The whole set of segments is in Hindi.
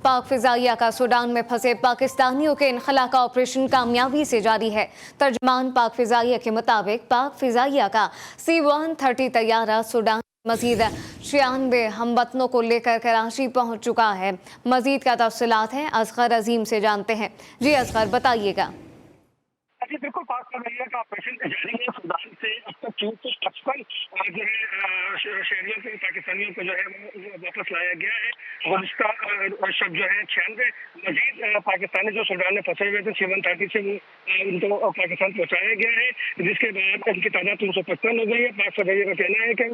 पाक फिजाइया का सूडान में फंसे पाकिस्तानियों के इनखला का ऑपरेशन कामयाबी से जारी है। तर्जमान पाक फिजाइया के मुताबिक पाक फिजाइया का C-130 तैयारा सूडान मजीद 96 हमवतनों को लेकर कराची पहुंच चुका है। मजीद का तफसीलात हैं असगर अजीम से जानते हैं। जी असगर, बताइएगा। जी बिल्कुल, पाक फिजाइया का ऑपरेशन जारी है। सूडान से अब तक 355 जो है शहरियों को, पाकिस्तानियों को जो है वो वापस लाया गया है और इसका शब जो है 96 मजीद पाकिस्तानी जो सूडान में फंसे हुए थे C-130 से उनको पाकिस्तान पहुंचाया गया है, जिसके बाद उनकी तादाद 355 हो गई है। पाक फिजाइया का कहना है कि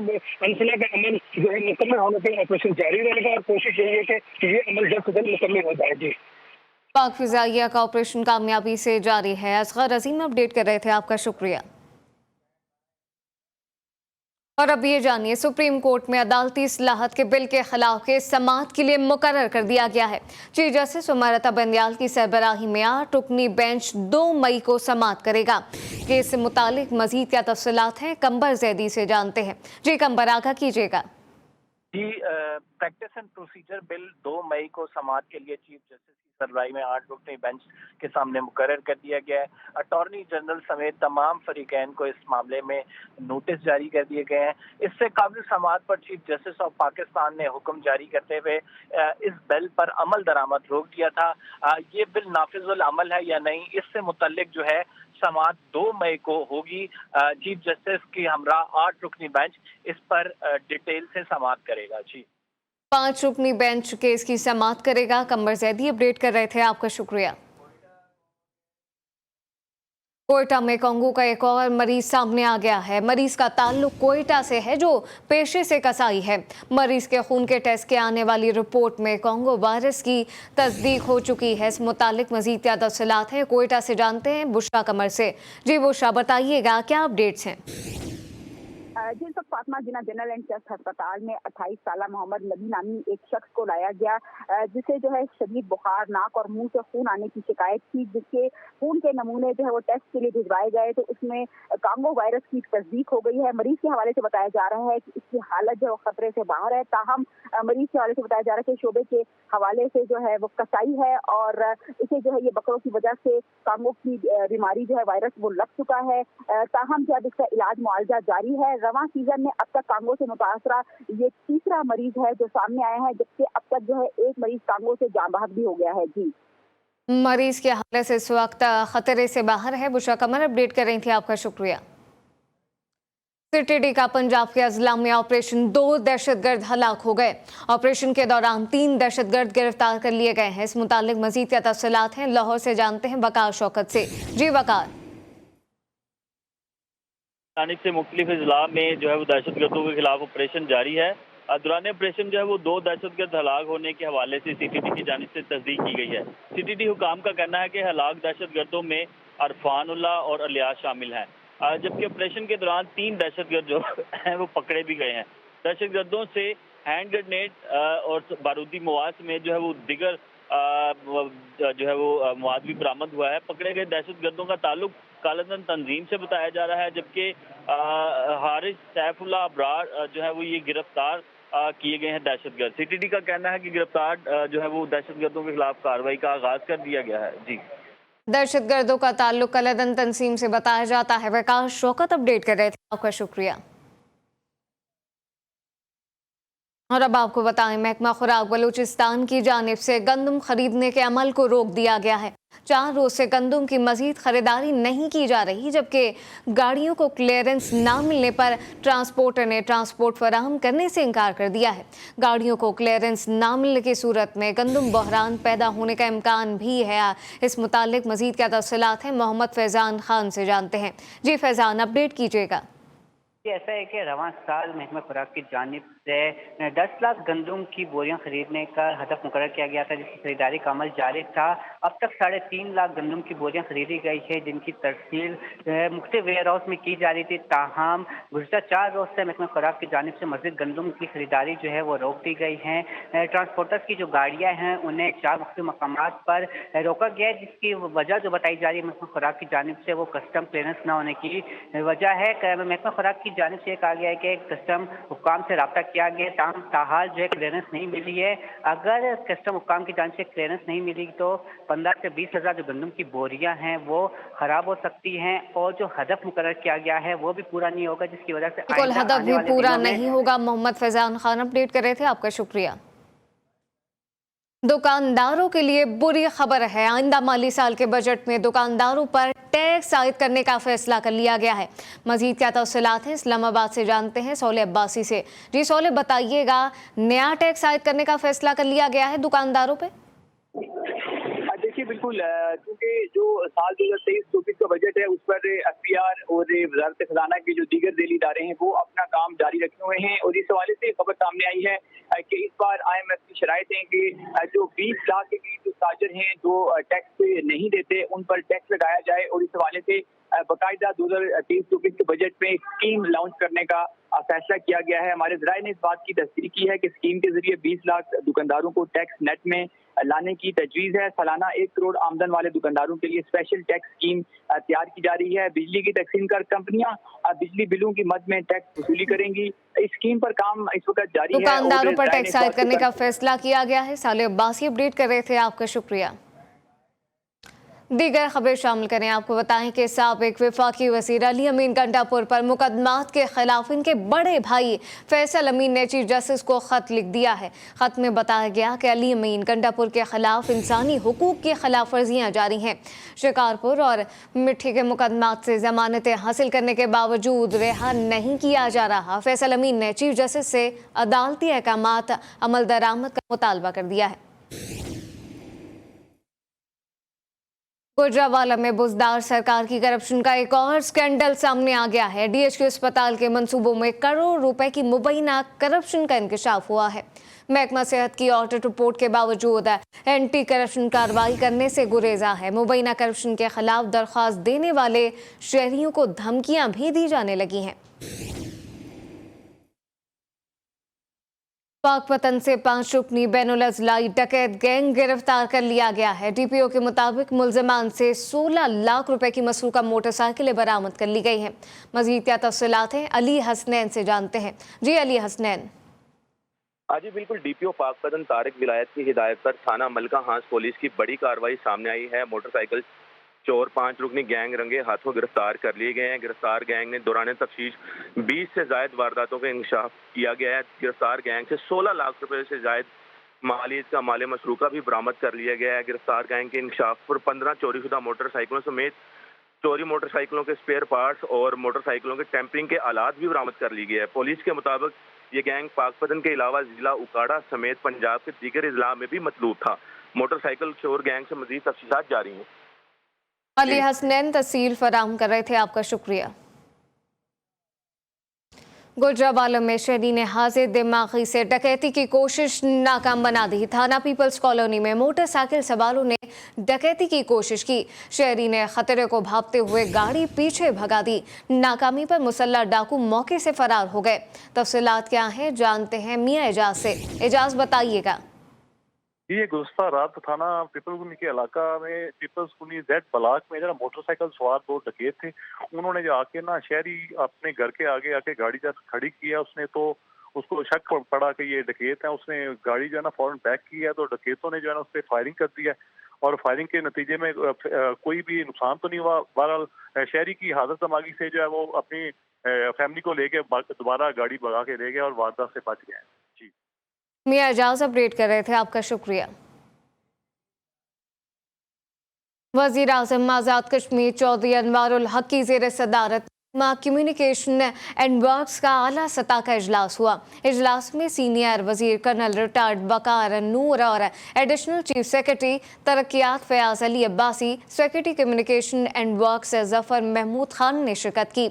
अनसला का अमल जो है मुकम्मल होने पर ऑपरेशन जारी रहेगा और कोशिश यही है कि ये अमल जल्द से जल्द मुकम्मल हो जाएगी। पाक फिजाइया का ऑपरेशन कामयाबी से जारी है। असगर अजीम अपडेट कर रहे थे, आपका शुक्रिया। और अब ये जानिए, सुप्रीम कोर्ट में अदालती इस्लाहत के बिल के खिलाफ केस समाअत के लिए मुकर्रर कर दिया गया है। चीफ जस्टिस उमरता बंदियाल की सरबराही में 8 रुकनी बेंच 2 मई को समाअत करेगा। केस से मुतालिक मजीद क्या तफसीलात हैं, कंबर जैदी से जानते हैं। जी कंबर, आगाह कीजिएगा। जी, प्रैक्टिस एंड प्रोसीजर बिल 2 मई को समाअत के लिए चीफ जस्टिस की सरबराही में 8 रुकनी बेंच के सामने मुकर्रर कर दिया गया है। अटॉर्नी जनरल समेत तमाम फरीकैन को इस मामले में नोटिस जारी कर दिए गए हैं। इससे काबिल समाअत पर चीफ जस्टिस ऑफ पाकिस्तान ने हुक्म जारी करते हुए इस बिल पर अमल दरामद रोक दिया था। ये बिल नाफिजुल अमल है या नहीं, इससे मुतल्लिक जो है समाअत 2 मई को होगी। चीफ जस्टिस की हमरा 8 रुकनी बेंच इस पर डिटेल से समाअत करेगा। जी, 5 रुकनी बेंच केस की समाअत करेगा। कंबर जैदी अपडेट कर रहे थे, आपका शुक्रिया। कोयटा में कोंगो का एक और मरीज सामने आ गया है। मरीज का ताल्लुक कोयटा से है, जो पेशे से कसाई है। मरीज के खून के टेस्ट के आने वाली रिपोर्ट में कोंगो वायरस की तस्दीक हो चुकी है। इस मुतालिक मजीद क्या तफसीलात हैं, कोयटा से जानते हैं बुशरा कमर से। जी बुशरा, बताइएगा क्या अपडेट्स हैं। जिन सब फातिमा जिन्ना जनरल एंड चेस्ट अस्पताल में 28 साल मोहम्मद नबी नामी एक शख्स को लाया गया, जिसे जो है शदीद बुखार, नाक और मुंह से खून आने की शिकायत थी, जिसके खून के नमूने जो है वो टेस्ट के लिए भिजवाए गए तो उसमें कांगो वायरस की तस्दीक हो गई है। मरीज के हवाले से बताया जा रहा है कि इसकी हालत जो खतरे से बाहर है। ताहम मरीज के हवाले से बताया जा रहा है कि शोबे के हवाले से जो है वो कसाई है और इसे जो है ये बकरों की वजह से कांगो की बीमारी जो है वायरस वो लग चुका है। ताहम जब इसका इलाज मुआवजा जारी है। रवां सीजन में अब तक कांगो से मुतासरा ये तीसरा मरीज है जो सामने आया है, जबकि अब तक जो है एक मरीज कांगो से जान बहक भी हो गया है। जी, मरीज के हालत से इस वक्त खतरे से बाहर है। बुशरा कमर अपडेट कर रही थी, आपका शुक्रिया। सीटीडी का पंजाब के अजला में ऑपरेशन 2 दहशतगर्द हलाक हो गए। ऑपरेशन के दौरान 3 दहशतगर्द गिरफ्तार कर लिए गए हैं। इस मुतालिक मजीद क्या तफसीलात हैं, लाहौर से जानते हैं वकार शौकत से। जी वकार। से मुख्तलिफ अजला में जो है वो दहशतगर्दों के खिलाफ ऑपरेशन जारी है। दौरान ऑपरेशन जो है वो 2 दहशतगर्द हलाक होने के हवाले से सीटीडी की जानिब से तस्दीक की गई है। सीटीडी हुकाम का कहना है कि हलाक दहशतगर्दों में अरफानुल्लाह और अलियास शामिल हैं, जबकि ऑपरेशन के दौरान 3 दहशतगर्द जो हैं वो पकड़े भी गए हैं। दहशतगर्दों से हैंड ग्रेनेड और बारूदी मवाद में जो है वो दिगर जो है वो मवाद भी बरामद हुआ है। पकड़े गए दहशतगर्दों का ताल्लुक कालाधन तंजीम से बताया जा रहा है, जबकि हारिस सैफुल्लाह अबरार जो है वो ये गिरफ्तार किए गए हैं दहशतगर्द। सीटीडी का कहना है कि गिरफ्तार जो है वो दहशतगर्दों के खिलाफ कार्रवाई का आगाज कर दिया गया है। जी, दहशतगर्दों का ताल्लुक कालाधन तंजीम से बताया जाता है। वकार शौकत अपडेट कर रहे थे, आपका शुक्रिया। और अब आपको बताएं, महकमा खुराक बलूचिस्तान की जानिब से गंदम खरीदने के अमल को रोक दिया गया है। 4 रोज से गंदम की मजीद खरीदारी नहीं की जा रही, जबकि गाड़ियों को क्लियरेंस ना मिलने पर ट्रांसपोर्टर ने ट्रांसपोर्ट फराहम करने से इनकार कर दिया है। गाड़ियों को क्लियरेंस ना मिलने की सूरत में गंदम बहरान पैदा होने का इम्कान भी है। इस मुतालिक मजीद क्या तफसीलात हैं, मोहम्मद फैजान खान से जानते हैं। जी फैजान, अपडेट कीजिएगा। ऐसा है कि रवां साल महकमा खुराक की जानिब से 10 लाख गंदम की बोरियां खरीदने का हदफ मुकर्रर किया गया था, जिसकी खरीदारी का अमल जारी था। अब तक 3.5 लाख गंदम की बोरियां खरीदी गई है, जिनकी तरसील मुख्तलिफ वेयर हाउस में की जा रही थी। ताहम गुज़श्ता 4 रोज से महकमा खुराक की जानिब से मज़ीद गंदम की खरीदारी जो है वो रोक दी गई है। ट्रांसपोर्टर्स की जो गाड़ियाँ हैं उन्हें 4 मुख्तलिफ मकामात पर रोका गया है, जिसकी वजह जो बताई जा रही है महकमा खुराक की जानिब से वो कस्टम क्लियरेंस न होने की वजह है। महकमा खुराक की जानिब से कहा गया है कि कस्टम हुक्काम से रब्ता किया किया गया, ताहाल जो है क्लियरेंस नहीं मिली है। अगर कस्टम हुकाम की जांच से क्लियरेंस नहीं मिली तो 15 से 20 हज़ार जो गंदम की बोरियां हैं वो खराब हो सकती हैं, और जो हदफ मुकर्रर किया गया है वो भी पूरा नहीं होगा, जिसकी वजह से बिल्कुल आइंदा हदफ आने भी वाले पूरा दिनों में नहीं होगा। मोहम्मद फैजान खान अपडेट कर रहे थे, आपका शुक्रिया। दुकानदारों के लिए बुरी खबर है। आइंदा माली साल के बजट में दुकानदारों पर टैक्स आयद करने का फैसला कर लिया गया है। मजीद क्या तफसीलात हैं, इस्लामाबाद से जानते हैं सोले अब्बासी से। जी सोले, बताइएगा, नया टैक्स आयद करने का फैसला कर लिया गया है दुकानदारों पे? देखिए बिल्कुल, क्योंकि जो साल 2023-24 का बजट है उस पर एफपीआर और वजारत खजाना के जो दीगर ज़ैली इदारे हैं वो अपना काम जारी रखे हुए हैं, और इस हवाले से खबर सामने आई है कि इस बार IMF की शराइत है कि जो 20 लाख के करीब जो ताजर हैं जो टैक्स नहीं देते उन पर टैक्स लगाया जाए, और इस हवाले से बाकायदा 2023-24 के बजट में एक स्कीम लॉन्च करने का फैसला किया गया है। हमारे ज़राए ने इस बात की तस्दीक की है कि स्कीम के जरिए 20 लाख दुकानदारों को टैक्स नेट में लाने की तजवीज़ है। सालाना 1 करोड़ आमदन वाले दुकानदारों के लिए स्पेशल टैक्स स्कीम तैयार की जा रही है। बिजली की तकसीम कर कंपनियां बिजली बिलों की मद में टैक्स वसूली करेंगी। इस स्कीम पर काम इस वक्त जारी है। दुकानदारों पर टैक्स आयद करने का फैसला किया गया है। साले अब्बासी अपडेट कर रहे थे, आपका शुक्रिया। दीगर खबर शामिल करें। आपको बताएं कि साबिक वफाकी वज़ीर अली अमीन गंडापुर पर मुकदमात के खिलाफ इनके बड़े भाई फैसल अमीन ने चीफ जस्टिस को खत लिख दिया है। खत में बताया गया कि अली अमीन गंडापुर के खिलाफ इंसानी हुकूक की खिलाफ वर्जियाँ जारी हैं। शिकारपुर और मिट्टी के मुकदमात से जमानतें हासिल करने के बावजूद रिहा नहीं किया जा रहा। फैसल अमीन ने चीफ जस्टिस से अदालती अहकामात अमल दरामद का मुतालबा कर दिया है। गुजरावाला में बुजदार सरकार की करप्शन का एक और स्कैंडल सामने आ गया है। DHQ अस्पताल के मंसूबों में करोड़ रुपए की मुबैना करप्शन का इंकशाफ हुआ है। महकमा सेहत की ऑडिट रिपोर्ट के बावजूद एंटी करप्शन कार्रवाई करने से गुरेजा है। मुबैना करप्शन के खिलाफ दरख्वास्त देने वाले शहरियों को धमकियां भी दी जाने लगी हैं। पाकपतन से 5 रुकनी बैनुल अज़लाई डकैत गैंग गिरफ्तार कर लिया गया है। DPO के मुताबिक मुल्ज़िमान से 16 लाख रुपए की मसरूका मोटरसाइकिलें बरामद कर ली गई हैं। मज़ीद क्या तफसीलात हैं, अली हसनैन से जानते हैं। जी अली हसनैन। जी बिल्कुल, DPO पाकपतन तारिक विलायत की हिदायत पर थाना मलका हांस पुलिस की बड़ी कार्रवाई सामने आई है। मोटरसाइकिल चोर 5 रुकनी गैंग रंगे हाथों गिरफ्तार कर लिए गए हैं। गिरफ्तार गैंग ने दौरान तफ्तीश 20 से जायद वारदातों का इंकशाफ किया गया है। गिरफ्तार गैंग से 16 लाख रुपए से जायद मालियत का माल मसरूका भी बरामद कर लिया गया है। गिरफ्तार गैंग के इंकशाफ पर 15 चोरीशुदा मोटरसाइकिलों समेत चोरी मोटरसाइकिलों के स्पेयर पार्ट्स और मोटरसाइकिलों के टेम्परिंग के आलात भी बरामद कर ली गए हैं। पुलिस के मुताबिक ये गैंग पाकपतन के अलावा जिला उकाड़ा समेत पंजाब के दीगर इजला में भी मतलूब था। मोटरसाइकिल चोर गैंग से मजीद तफ्सीलात जारी हैं। अली हसनैन तफसील फराहम कर रहे थे, आपका शुक्रिया। गुजरावाला में शहरी ने हाजिर दिमागी से डकैती की कोशिश नाकाम बना दी। थाना पीपल्स कॉलोनी में मोटरसाइकिल सवारों ने डकैती की कोशिश की। शहरी ने खतरे को भांपते हुए गाड़ी पीछे भगा दी। नाकामी पर मुसल्लह डाकू मौके से फरार हो गए। तफसीलात क्या हैं, जानते हैं मियां एजाज से। एजाज, बताइएगा। ये गुज़श्ता रात थाना पीपलकुनी के इलाका में पीपल्सकुनी जेड ब्लॉक में जरा मोटरसाइकिल सवार 2 डकैत थे। उन्होंने जो आके ना शहरी अपने घर के आगे आके गाड़ी जब खड़ी किया उसने, तो उसको शक पड़ा कि ये डकैत है। उसने गाड़ी जो है ना फौरन बैक किया, तो डकैतों ने जो है ना उस पर फायरिंग कर दिया, और फायरिंग के नतीजे में कोई भी नुकसान तो नहीं हुआ। बहरहाल शहरी की हालत दिमागी से जो है वो अपनी फैमिली को लेके दोबारा गाड़ी भगा के ले गया और वारदात से बच गए। जी मियां एजाज अपडेट कर रहे थे, आपका शुक्रिया। वज़ीर आज़म आज़ाद कश्मीर चौधरी अनवारुल हक की ज़ेर सदारत कम्युनिकेशन एंड वर्क्स का आला सतह का इजलास हुआ। इजलास में सीनियर वज़ीर कर्नल रिटायर्ड वकार नूर और एडिशनल चीफ सेक्रेटरी तरक्यात Fayaz Ali Abbasi, secretary communication and works Zafar Mahmood Khan ने शिरकत की।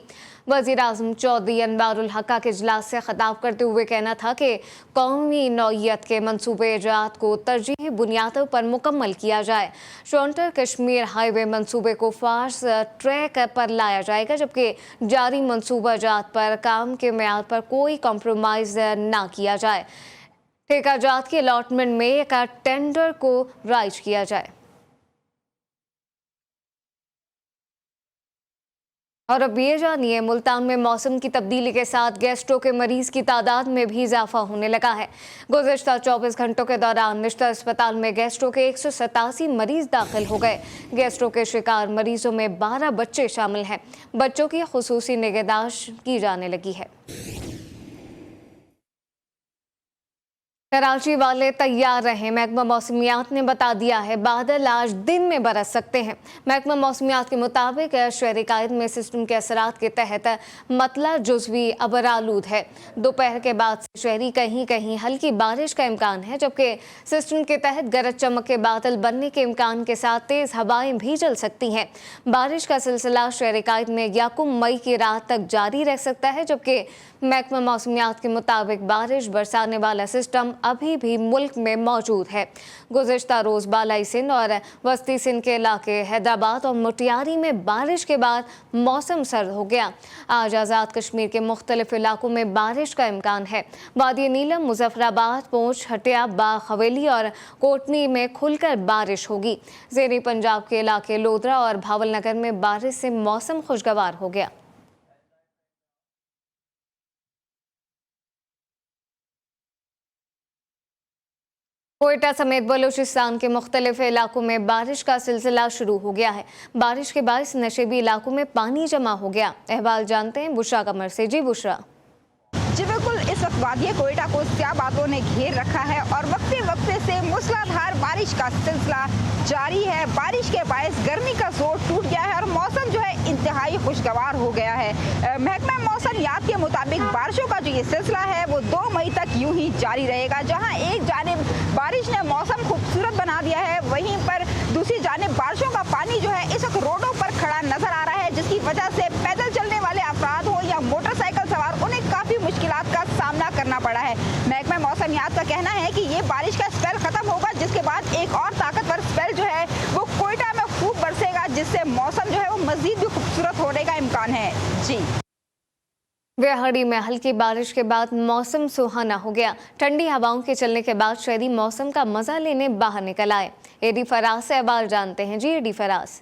वज़ीर आज़म चौधरी अनवारुल हक के इजलास से खिताब करते हुए कहना था कि कौमी नौइयत के मनसूबे इजात को तरजीही बुनियादों पर मुकम्मल किया जाए। शॉन्टर कश्मीर हाईवे मनसूबे को फास्ट ट्रैक पर लाया जाएगा, जबकि जारी मनसूबा इजात पर काम के म्यार पर कोई कॉम्प्रोमाइज़ ना किया जाए। ठेका जात की अलॉटमेंट में एक टेंडर को राइज किया जाए। और अब ये जानिए, मुल्तान में मौसम की तब्दीली के साथ गैस्ट्रो के मरीज की तादाद में भी इजाफा होने लगा है। गुज़िश्ता 24 घंटों के दौरान निश्चित अस्पताल में गैस्ट्रो के 187 मरीज दाखिल हो गए। गैस्ट्रो के शिकार मरीजों में 12 बच्चे शामिल हैं। बच्चों की खुसूसी निगहदाश्त की जाने लगी है। कराची वाले तैयार रहे, महकमा मौसमियात ने बता दिया है बादल आज दिन में बरस सकते हैं। महकमा मौसमियात के मुताबिक शहरी कायद में सिस्टम के असरात के तहत मतला जुज़वी अबरालूद है। दोपहर के बाद से शहरी कहीं कहीं हल्की बारिश का इम्कान है, जबकि सिस्टम के तहत गरज चमक के बादल बनने के इम्कान के साथ तेज़ हवाएं भी चल सकती हैं। बारिश का सिलसिला शहरी कायद में 1 मई की रात तक जारी रह सकता है, जबकि महकमा मौसमियात के मुताबिक बारिश बरसाने वाला सिस्टम अभी भी मुल्क में मौजूद है। गुज़िश्ता रोज़ बालाई सिंध और वस्ती सिंध के इलाके, हैदराबाद और मुटियारी में बारिश के बाद मौसम सर्द हो गया। आज आज़ाद कश्मीर के मुख्तलिफ इलाकों में बारिश का इम्कान है। वादी नीलम, मुजफ्फराबाद, पूंछ, हटिया, बाग, हवेली और कोटनी में खुलकर बारिश होगी। ज़ेरी पंजाब के इलाके लोधरा और भावलनगर में बारिश से मौसम खुशगवार हो गया। कोयटा समेत बलूचिस्तान के मुख्तलिफ इलाकों में बारिश का सिलसिला शुरू हो गया है। बारिश के बायस नशेबी इलाकों में पानी जमा हो गया। अहवाल जानते हैं बुशरा कमर से। जी बुशरा। जी बिल्कुल, इस वक्त वादी कोयटा को स्याह बादलों ने घेर रखा है और वक्फे वक्फे से मूसलाधार बारिश का सिलसिला जारी है। बारिश के बायस गर्मी का जोर टूट गया है और मौसम जो है इंतहाई खुशगवार हो गया है। महकमा मौसमियात के मुताबिक बारिशों का जो ये सिलसिला है वो 2 मई तक यूं ही जारी रहेगा। जहां एक जानिब बारिश ने मौसम खूबसूरत बना दिया है, वहीं पर दूसरी जानिब बारिशों का पानी जो है इस वक्त रोडों पर खड़ा नजर आ रहा है, जिसकी वजह से पैदल चलने वाले अफराद हो या मोटरसाइकिल सवार, उन्हें काफी मुश्किलात का सामना करना पड़ा है। महकमा मौसमियात का कहना है कि ये बारिश का स्पेल खत्म होगा, जिसके बाद एक और ताकतवर स्पेल जो है वो कोयटा में खूब बरसेगा, जिससे मौसम जो है वो मजीद भी खूबसूरत होने का इम्कान है। जी। वेहड़ी में हल्की बारिश के बाद मौसम सुहाना हो गया। ठंडी हवाओं के चलने के बाद शहरी मौसम का मजा लेने बाहर निकल आए। एडी फराज से अहवाल जानते हैं। जी एडी फराज।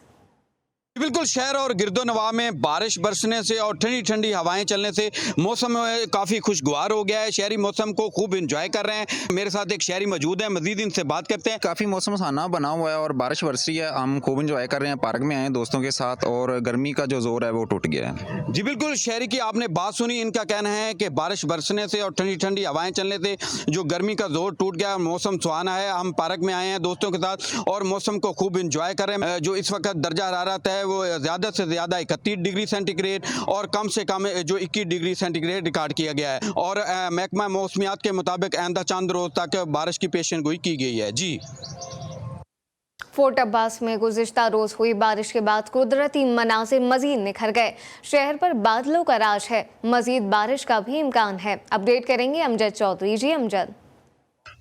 बिल्कुल, शहर और गिरदोनवा में बारिश बरसने से और ठंडी ठंडी हवाएं चलने से मौसम काफ़ी खुशगवार हो गया है। शहरी मौसम को खूब एंजॉय कर रहे हैं। मेरे साथ एक शहरी मौजूद है, मजीद इनसे बात करते हैं। काफ़ी मौसम सुहाना बना हुआ है और बारिश बरस रही है, हम खूब एंजॉय कर रहे हैं। पार्क में आए दोस्तों के साथ और गर्मी का जो जोर है वो टूट गया है। जी बिल्कुल, शहरी की आपने बात सुनी। इनका कहना है कि बारिश बरसने से और ठंडी ठंडी हवाएं चलने से जो गर्मी का जोर टूट गया, मौसम सुहाना है। हम पार्क में आए हैं दोस्तों के साथ और मौसम को खूब एंजॉय कर रहे हैं। जो इस वक्त दर्जा हरारत है वो ज़्यादा से ज़्यादा 31 डिग्री सेंटीग्रेड और कम से कम जो 21 डिग्री सेंटीग्रेड रिकॉर्ड किया गया है। और महकमा मौसमियात के मुताबिक आइंदा चंद रोज तक बारिश की पेशेनगोई की गई है। जी। फोर्ट अब्बास में गुज़िश्ता रोज हुई बारिश के बाद कुदरती मनाजिर मजीद निखर गए। शहर पर बादलों का राज है, मजीद बारिश का भी इम्कान है। अपडेट करेंगे अमजद चौधरी। जी अमजद।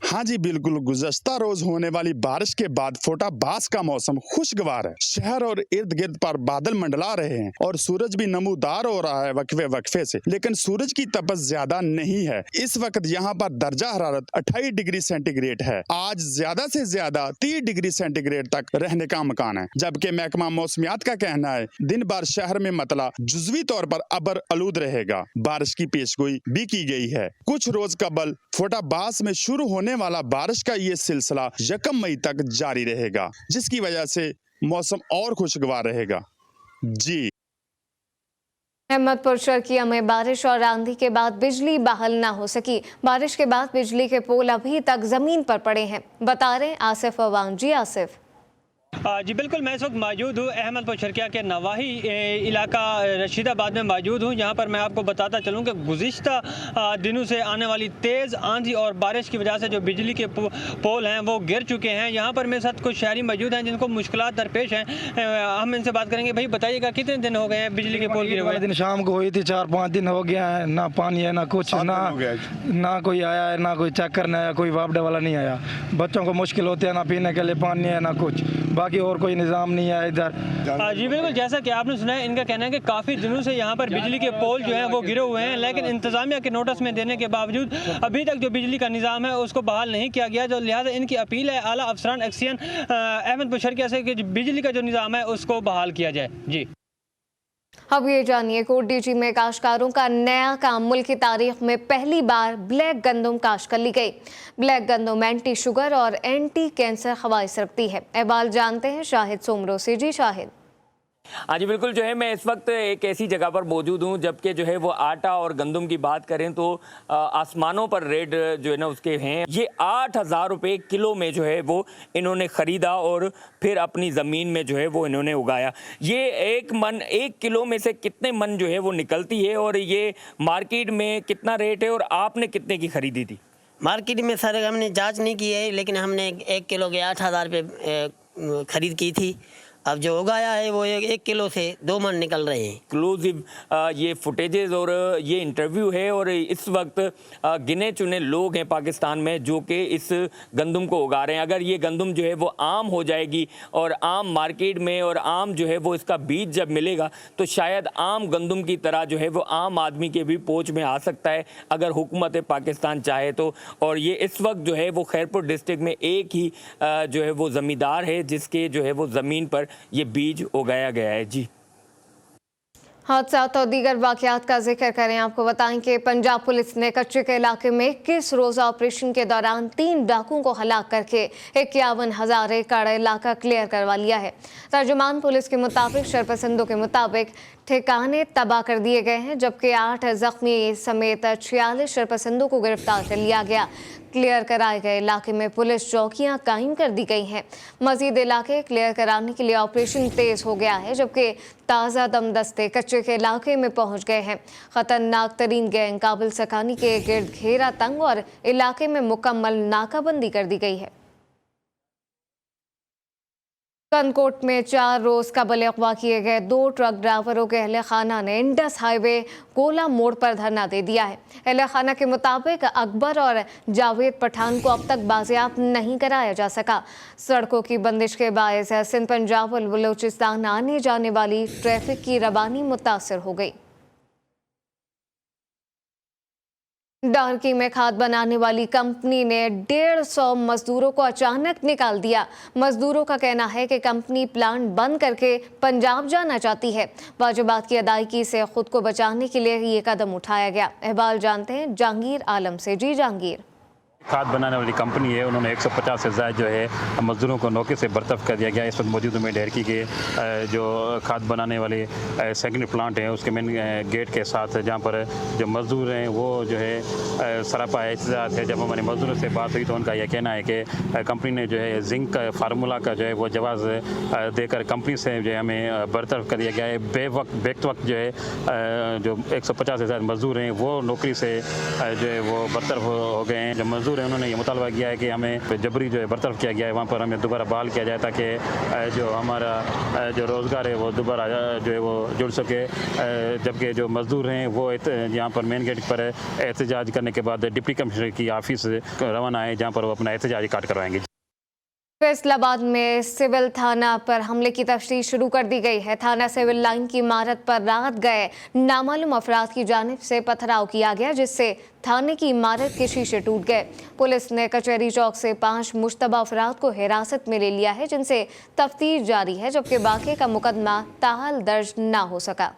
हाँ जी बिल्कुल, गुज़श्ता रोज होने वाली बारिश के बाद फोर्ट अब्बास का मौसम खुशगवार है। शहर और इर्द गिर्द पर बादल मंडला रहे हैं और सूरज भी नमूदार हो रहा है वक्फे वक्फे से, लेकिन सूरज की तपस ज्यादा नहीं है। इस वक्त यहाँ पर दर्जा हरारत 28 डिग्री सेंटीग्रेड है। आज ज्यादा से ज्यादा 30 डिग्री सेंटीग्रेड तक रहने का इम्कान है, जबकि महकमा मौसमियात का कहना है दिन भर शहर में मतला जुज़वी तौर पर अबर आलूद रहेगा। बारिश की पेशगोई भी की गई है। कुछ रोज कबल फोर्ट अब्बास में शुरू होने वाला बारिश का ये सिलसिला 1 मई तक जारी रहेगा, जिसकी वजह से मौसम और खुशगवार रहेगा। जी। अहमदपुर शर्किया में बारिश और आंधी के बाद बिजली बहाल ना हो सकी। बारिश के बाद बिजली के पोल अभी तक जमीन पर पड़े हैं, बता रहे आसिफ अवान। जी आसिफ। जी बिल्कुल, मैं इस वक्त मौजूद हूँ अहमदपुर शर्किया के नवाही इलाका रशीदाबाद में मौजूद हूँ। यहाँ पर मैं आपको बताता चलूँ कि गुज़िश्ता दिनों से आने वाली तेज़ आंधी और बारिश की वजह से जो बिजली के पोल हैं वो गिर चुके हैं। यहाँ पर मेरे साथ कुछ शहरी मौजूद हैं जिनको मुश्किलात दरपेश हैं। हम इनसे बात करेंगे। भाई बताइएगा, कितने दिन हो गए हैं बिजली के पोल गिरे हुए? दिन शाम को हुई थी, 4-5 दिन हो गया है, ना पानी है ना कुछ, ना कोई आया है, ना कोई चेक करने आया, कोई वापडे वाला नहीं आया। बच्चों को मुश्किल होती है, ना पीने के लिए पानी है ना कुछ, बाकी और कोई निज़ाम नहीं है इधर। जी बिल्कुल, जैसा कि आपने सुना है, इनका कहना है कि काफ़ी दिनों से यहाँ पर बिजली के पोल जो हैं वो गिरे हुए हैं, लेकिन इंतज़ामिया के नोटिस में देने के बावजूद अभी तक जो बिजली का निज़ाम है उसको बहाल नहीं किया गया। जो लिहाजा इनकी अपील है आला अफसरान एक्सियन अहमदपुर शर्किया से कि बिजली का जो निज़ाम है उसको बहाल किया जाए। जी। अब ये जानिए कोटडीजी में काश्तकारों का नया काम। मुल्क की तारीख में पहली बार ब्लैक गंदम काश्त कर ली गई। ब्लैक गंदम एंटी शुगर और एंटी कैंसर खवाइश रखती है। अहवाल जानते हैं शाहिद सोमरो से। जी शाहिद। हाँ जी बिल्कुल, जो है मैं इस वक्त एक ऐसी जगह पर मौजूद हूँ जबकि जो है वो आटा और गंदम की बात करें तो आसमानों पर रेट जो है ना उसके हैं। ये 8,000 रुपये किलो में जो है वो इन्होंने ख़रीदा और फिर अपनी ज़मीन में जो है वो इन्होंने उगाया। ये एक किलो में से कितने मन जो है वो निकलती है और ये मार्केट में कितना रेट है और आपने कितने की ख़रीदी थी? मार्केट में सर हमने जांच नहीं की है, लेकिन हमने 1 किलो के 8,000 रुपये खरीद की थी। अब जो उगाया है वो 1 किलो से 2 मन निकल रहे हैं। एक्सक्लूसिव ये फुटेजेस और ये इंटरव्यू है और इस वक्त गिने चुने लोग हैं पाकिस्तान में जो कि इस गंदम को उगा रहे हैं। अगर ये गंदम जो है वो आम हो जाएगी और आम मार्केट में और आम जो है वो इसका बीज जब मिलेगा तो शायद आम गंदम की तरह जो है वो आम आदमी के भी पहुंच में आ सकता है अगर हुकूमत पाकिस्तान चाहे तो। और ये इस वक्त जो है वो खैरपुर डिस्ट्रिक्ट में एक ही जो है वो ज़मींदार है जिसके जो है वो ज़मीन पर ये बीज उगाया गया है। जी हादसात और दीगर वाक़यात का जिक्र करें। आपको बताएं कि पंजाब पुलिस ने कच्चे के इलाके में 21 रोज़ा ऑपरेशन के दौरान 3 डाकुओं को हलाक करके 51,000 एकड़ इलाका क्लियर करवा लिया है। तर्जुमान पुलिस के मुताबिक शरपसंदों के मुताबिक ठिकाने तबाह कर दिए गए हैं, जबकि 8 जख्मी समेत 46 शरपसंदों को गिरफ्तार कर लिया गया। क्लियर कराए गए इलाके में पुलिस चौकियां कायम कर दी गई हैं। मजीद इलाके क्लियर कराने के लिए ऑपरेशन तेज हो गया है, जबकि ताज़ा दम दस्ते कच्चे के इलाके में पहुंच गए हैं। खतरनाक तरीन गैंग काबिल सकानी के गिर्द घेरा तंग और इलाके में मुकम्मल नाकाबंदी कर दी गई है। कनकोट में 4 रोज़ कबल अगवा किए गए 2 ट्रक ड्राइवरों के अहले खाना ने इंडस हाईवे गोला मोड़ पर धरना दे दिया है। अहले खाना के मुताबिक अकबर और जावेद पठान को अब तक बाजियाब नहीं कराया जा सका। सड़कों की बंदिश के बायस सिंध पंजाब और बलूचिस्तान आने जाने वाली ट्रैफिक की रवानी मुतासर हो गई। डारकी में खाद बनाने वाली कंपनी ने 150 मजदूरों को अचानक निकाल दिया। मजदूरों का कहना है कि कंपनी प्लांट बंद करके पंजाब जाना चाहती है। वाजिबात की अदायगी से खुद को बचाने के लिए ये कदम उठाया गया। अहवाल जानते हैं जहांगीर आलम से। जी जहांगीर। खाद बनाने वाली कंपनी है, उन्होंने 150 से ज़्यादा जो है मज़दूरों को नौकरी से बर्तरफ कर दिया गया। इस वक्त मौजूद में डेरकी के जो खाद बनाने वाले सेकेंडरी प्लांट हैं उसके मेन गेट के साथ, जहाँ पर जो मज़दूर हैं वो जो है सरापा एहतजाज है। जब हमारे मज़दूरों से बात हुई तो उनका यह कहना है कि कंपनी ने जो है जिंक फार्मूला का जो है वो जवाज़ देकर कंपनी से जो है हमें बर्तरफ कर दिया गया है। बेवक्त जो है जो 150 से ज़्यादा मज़दूर हैं वो नौकरी से जो है वो बर्तरफ हो गए हैं। जो मज़दूर है उन्होंने ये मुतालबा किया है कि हमें जबरी जो है बर्तरफ किया गया है, वहाँ पर हमें दोबारा बहाल किया जाए ताकि जो हमारा जो रोज़गार है वो दोबारा जो है वो जुड़ सके। जबकि जो मज़दूर हैं वो यहाँ पर मेन गेट पर एहतजाज करने के बाद डिप्टी कमिश्नर की ऑफिस रवाना है, जहाँ पर वो अपना एहतजाजी काट करवाएंगे। फैसलाबाद में सिविल थाना पर हमले की तफ्तीश शुरू कर दी गई है। थाना सिविल लाइन की इमारत पर रात गए नामालूम अफराद की जानिब से पथराव किया गया, जिससे थाने की इमारत के शीशे टूट गए। पुलिस ने कचहरी चौक से 5 मुश्तबा अफराद को हिरासत में ले लिया है, जिनसे तफ्तीश जारी है, जबकि बाकी का मुकदमा ताहाल दर्ज न हो सका।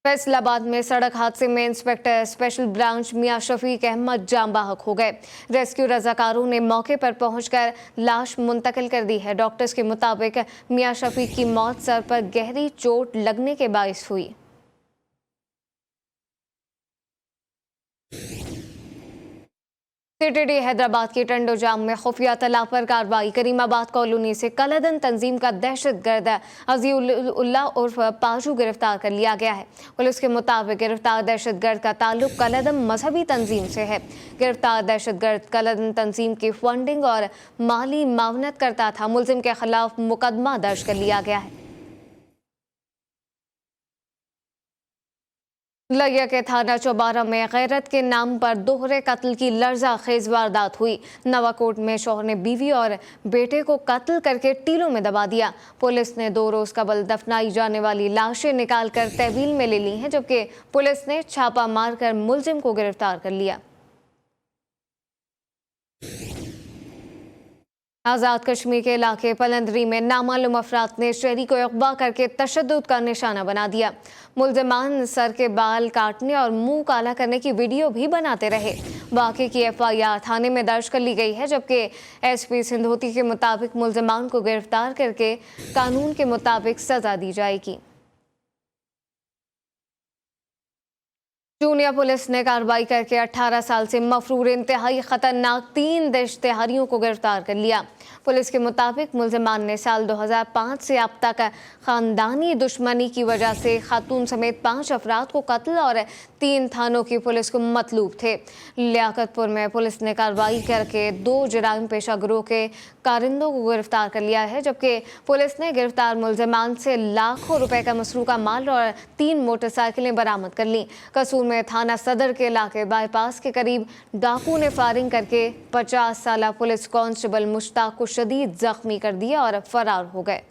फैसलाबाद में सड़क हादसे में इंस्पेक्टर स्पेशल ब्रांच मियां शफीक अहमद जान बाहक हो गए। रेस्क्यू रजाकारों ने मौके पर पहुंचकर लाश मुंतकिल कर दी है। डॉक्टर्स के मुताबिक मियां शफीक की मौत सर पर गहरी चोट लगने के बायस हुई। सीटीडी हैदराबाद की टंडो जाम में खुफिया तला पर कार्रवाई। करीमाबाद कॉलोनी से कलदन तंजीम का दहशतगर्द अजीउल्लाह उर्फ पाजू गिरफ्तार कर लिया गया है। पुलिस के मुताबिक गिरफ्तार दहशतगर्द का ताल्लुक कलदन मजहबी तंजीम से है। गिरफ्तार दहशतगर्द कलदन तंजीम की फंडिंग और माली मावनत करता था। मुलजिम के खिलाफ मुकदमा दर्ज कर लिया गया है। लिया के थाना चौबारा में गैरत के नाम पर दोहरे कत्ल की लर्जा खेज वारदात हुई। नवाकोट में शौहर ने बीवी और बेटे को कत्ल करके टीलों में दबा दिया। पुलिस ने 2 रोज कबल दफनाई जाने वाली लाशें निकालकर तहवील में ले ली हैं, जबकि पुलिस ने छापा मारकर मुलजिम को गिरफ्तार कर लिया। आज़ाद कश्मीर के इलाके पलंदरी में नामालूम अफराद ने शहरी को अगवा करके तशद्दुद का निशाना बना दिया। मुलजमान सर के बाल काटने और मुंह काला करने की वीडियो भी बनाते रहे। वाक़े की FIR थाने में दर्ज कर ली गई है, जबकि SP सिंधोती के मुताबिक मुलजमान को गिरफ्तार करके कानून के मुताबिक सजा दी जाएगी। जूनिया पुलिस ने कार्रवाई करके 18 साल से मफरूर इंतहाई खतरनाक 3 देशतहारियों को गिरफ्तार कर लिया। पुलिस के मुताबिक मुलजमान ने साल 2005 से अब तक खानदानी दुश्मनी की वजह से खातून समेत 5 अफराद को कत्ल और 3 थानों की पुलिस को मतलूब थे। लियाकतपुर में पुलिस ने कार्रवाई करके 2 जराइम पेशा गिरोह के कारिंदों को गिरफ्तार कर लिया है, जबकि पुलिस ने गिरफ्तार मुलजमान से लाखों रुपए का मसरूका माल और 3 मोटरसाइकिलें बरामद कर लीं। कसूर में थाना सदर के इलाके बाईपास के करीब डाकू ने फायरिंग करके 50 साला पुलिस कांस्टेबल मुश्ताक को शदीद जख्मी कर दिया और फरार हो गए।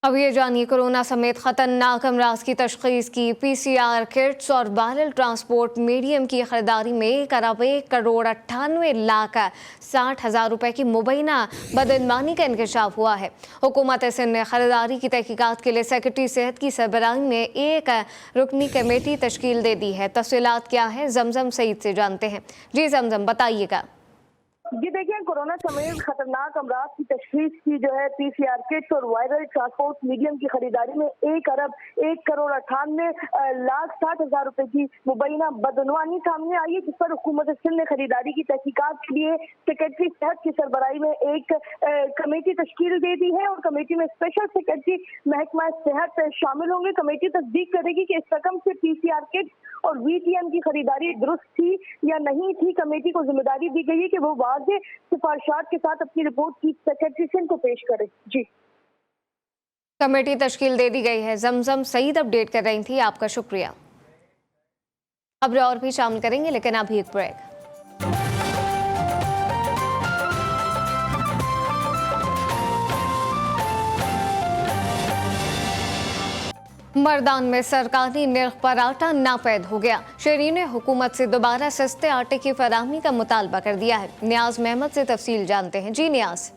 अब ये जानिए कोरोना समेत खतरनाक अमराज की तशखीस की PCR किट्स और वायरल ट्रांसपोर्ट मीडियम की खरीदारी में 1,98,60,000 रुपए की मुबैना बदइमानी का इंकशाफ हुआ है। हुकूमत सिंध ने खरीदारी की तहकीकात के लिए सेक्रेटरी सेहत की सरबराही में एक रुकनी कमेटी तश्कील दे दी है। तफसीलात क्या है, जमजम सईद से जानते हैं। जी जमजम, बताइएगा। जी देखिए, कोरोना समेत खतरनाक अमराज की तशखीस की जो है PCR किट्स और वायरल ट्रांसपोर्ट मीडियम की खरीदारी में 1,01,98,60,000 रुपए की मुबैना बदनवानी सामने आई है, जिस पर हुकूमत सिंध ने खरीदारी की तहकीकात के लिए सेक्रेटरी सेहत की सरबराही में एक कमेटी तश्कील दे दी है और कमेटी में स्पेशल सेक्रेटरी महकमा सेहत शामिल होंगे। कमेटी तस्दीक करेगी कि इस रकम से PCR किट्स और VTM की खरीदारी दुरुस्त थी या नहीं थी। कमेटी को जिम्मेदारी दी गई है कि वो वाज़ेह सिफारिशात के साथ अपनी रिपोर्ट चीफ सेक्रेटरी सिंध को पेश करे। जी, कमेटी तश्कील दे दी गई है। जमजम सईद अपडेट कर रही थी, आपका शुक्रिया। खबरें और भी शामिल करेंगे, लेकिन अभी एक ब्रेक। मर्दान में सरकारी निर्ख पर आटा नापैद हो गया। शहरी ने हुकूमत से दोबारा सस्ते आटे की फराहमी का मुतालबा कर दिया है। नियाज महमद से तफसील जानते हैं। जी नियाज।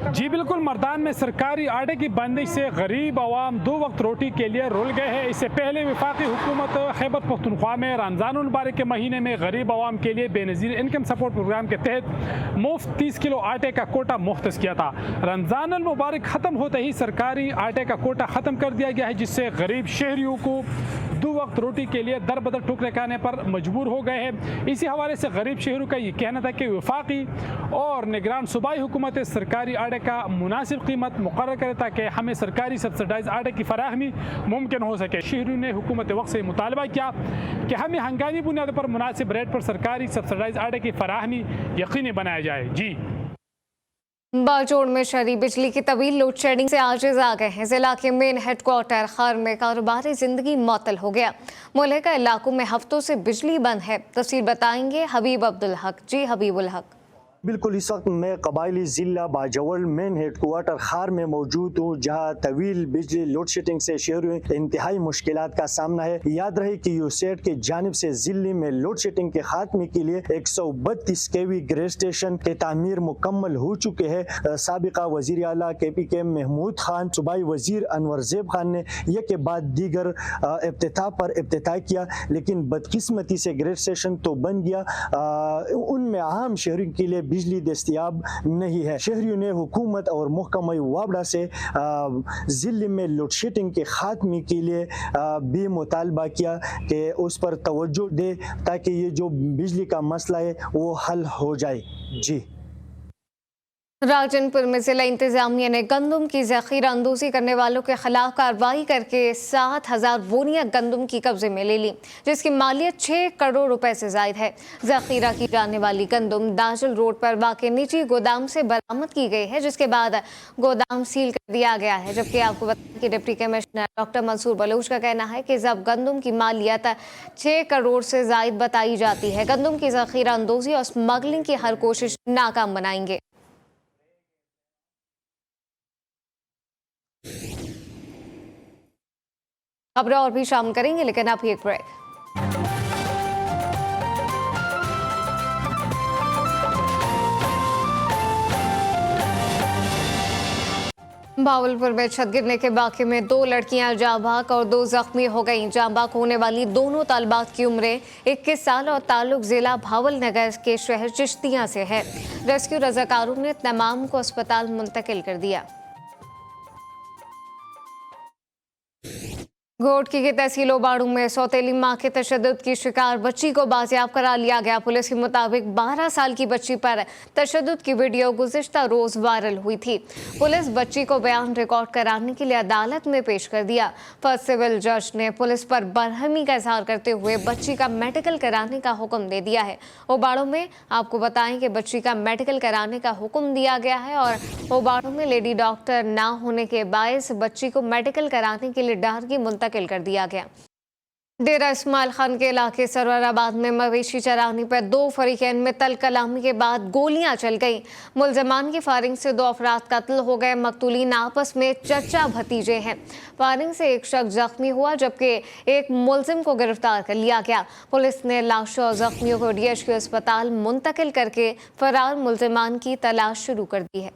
जी बिल्कुल, मर्दान में सरकारी आटे की बंदिश से गरीब आवाम 2 वक्त रोटी के लिए रुल गए हैं। इससे पहले वफाकी हुकूमत खैबर पख्तूनख्वा में रमज़ान मुबारक के महीने में गरीब आवाम के लिए बेनज़ीर इनकम सपोर्ट प्रोग्राम के तहत मुफ्त 30 किलो आटे का कोटा मुख्तस किया था। रमज़ान मुबारक ख़त्म होते ही सरकारी आटे का कोटा ख़त्म कर दिया गया है, जिससे गरीब शहरियों को 2 वक्त रोटी के लिए दर बदर ठुकरे खाने पर मजबूर हो गए हैं। इसी हवाले से गरीब शहरों का ये कहना था कि वफाकी और निगरान सूबाई हुकूमत सरकारी आटे का मुनासिब कीमत मुकर्रर करे ताकि हमें सरकारी सब्सिडाइज आटे की फराहमी मुमकिन हो सके। शहरों ने हुकूमत वक्त से मुतालबा किया कि हमें हंगामी बुनियाद पर मुनासिब रेट पर सरकारी सब्सिडाइज आटे की फराहमी यकीनी बनाया जाए। जी, बाजोड़ में शहरी बिजली की तवील लोड शेडिंग से आजिज आ गए हैं। जिला के मेन हेडक्वार्टर खार में कारोबारी जिंदगी मुअत्तल हो गया। मुल्का इलाकों में हफ्तों से बिजली बंद है। तफसील बताएंगे हबीब अब्दुल हक। जी हबीबुल हक। बिल्कुल, इस वक्त मैं कबायली ज़िला बाजवल मेन हेडक्वार्टर खार में मौजूद हूँ, जहाँ तवील बिजली लोड शेडिंग से शहरों में इंतहाई मुश्किलात का सामना है। याद रहे कि यूसेट की जानिब से ज़िले में लोड शेडिंग के खात्मे के लिए 132 kV ग्रे स्टेशन के तामीर मुकम्मल हो चुके हैं। साबिका वज़ीर आला KPK महमूद खान, सूबाई वज़ीर अनवर ज़ेब खान ने एक के बाद दीगर इफ्तिताह पर इफ्तिताह किया, लेकिन बदकिस्मती से ग्रे स्टेशन तो बन गया, उनमें आम शहरों के लिए बिजली दस्तियाब नहीं है। शहरियों ने हुकूमत और महकमा वाबड़ा से ज़िले में लोड शेडिंग के खात्मे के लिए भी मुतालबा किया कि उस पर तवज्जो दे ताकि ये जो बिजली का मसला है वो हल हो जाए। जी, राजनपुर में जिला इंतजामिया ने गंदम की ज़ख़ीरा अंदोज़ी करने वालों के खिलाफ कार्रवाई करके 7,000 बोरियां गंदम की कब्जे में ले ली, जिसकी मालियत 6 करोड़ रुपए से ज़ायद है। ज़ख़ीरा की जाने वाली गंदम दाजल रोड पर वाक़े निजी गोदाम से बरामद की गई है, जिसके बाद गोदाम सील कर दिया गया है। जबकि आपको बताएं कि deputy commissioner doctor Mansoor Baloch का कहना है कि जब गंदम की मालियत 6 करोड़ से ज़ायद बताई जाती है, गंदम की ज़ख़ीरा अंदोज़ी और स्मगलिंग की हर कोशिश नाकाम बनाएंगे। खबरें और भी शामिल करेंगे, लेकिन अभी एक ब्रेक। भावलपुर में छत गिरने के वाक़े में 2 लड़कियां जाँ बाक और 2 जख्मी हो गईं। जाँ बाक होने वाली दोनों तालिबात की उम्रें 21 साल और ताल्लुक जिला भावल नगर के शहर चिश्तिया से है। रेस्क्यू रजाकारों ने तमाम को अस्पताल मुंतकिल कर दिया। घोटकी के तहसील ओबाड़ू में सौतेली मां के तशद्दुद की शिकार बच्ची को बाजियाब करा लिया गया। पुलिस के मुताबिक 12 साल की बच्ची पर तशद्दुद की वीडियो गुज़िश्ता रोज वायरल हुई थी। पुलिस बच्ची को बयान रिकॉर्ड कराने के लिए अदालत में पेश कर दिया। फर्स्ट सिविल जज ने पुलिस पर बरहमी का इजहार करते हुए बच्ची का मेडिकल कराने का हुक्म दे दिया है। ओबाड़ू में आपको बताएं कि बच्ची का मेडिकल कराने का हुक्म दिया गया है और ओबाड़ू में लेडी डॉक्टर ना होने के बायस बच्ची को मेडिकल कराने के लिए डारगी मुंतकिल कर दिया गया। डेरा इस्माइल खान के इलाके सरवराबाद में मवेशी चराने पर 2 फरीकैन में तल कलामी के बाद गोलियां चल गईं। मुलजमान की फायरिंग से 2 अफराद कत्ल हो गए। मकतूलीन आपस में चचा भतीजे हैं। फायरिंग से एक शख्स जख्मी हुआ जबकि एक मुलजिम को गिरफ्तार कर लिया गया। पुलिस ने लाशों और जख्मियों को DHQ अस्पताल मुंतकिल करके फरार मुलजिमान की तलाश शुरू कर दी है।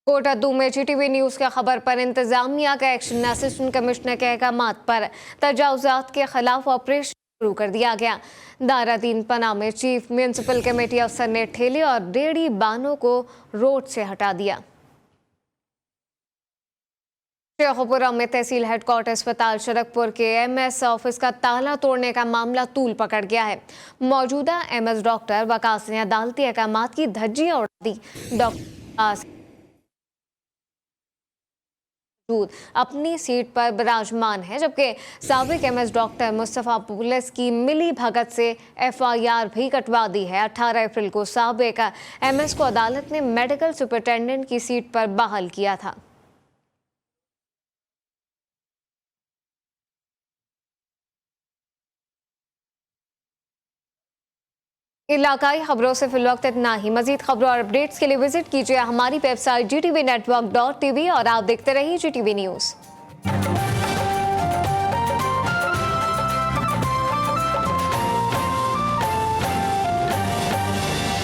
कोटा 2 में GTV न्यूज़ की खबर पर इंतजामिया का एक्शन। असिस्टेंट कमिश्नर के अहकामात पर तजावुजात के खिलाफ ऑपरेशन शुरू कर दिया गया। दारादीन पना में चीफ म्यूनसिपल कमेटी अफसर ने ठेले और रेहड़ी बानों को रोड से हटा दिया। शेखुपुरा में तहसील हेडक्वार्टर अस्पताल शरकपुर के MS ऑफिस का ताला तोड़ने का मामला तूल पकड़ गया है। मौजूदा MS डॉक्टर वकास ने अदालती अहकामात की धज्जियां उड़ा दी। डॉक्टर अपनी सीट पर विराजमान है जबकि साबिक MS डॉक्टर मुस्तफ़ा पुलिस की मिली भगत से FIR भी कटवा दी है। 18 अप्रैल को साबिक MS को अदालत ने मेडिकल सुपरिटेंडेंट की सीट पर बहाल किया था। इलाकाई खबरों से फिलवक्त इतना ही। मजीद खबरों और अपडेट्स के लिए विजिट कीजिए हमारी वेबसाइट GTVnetwork.tv और आप देखते रहिए GTV न्यूज़।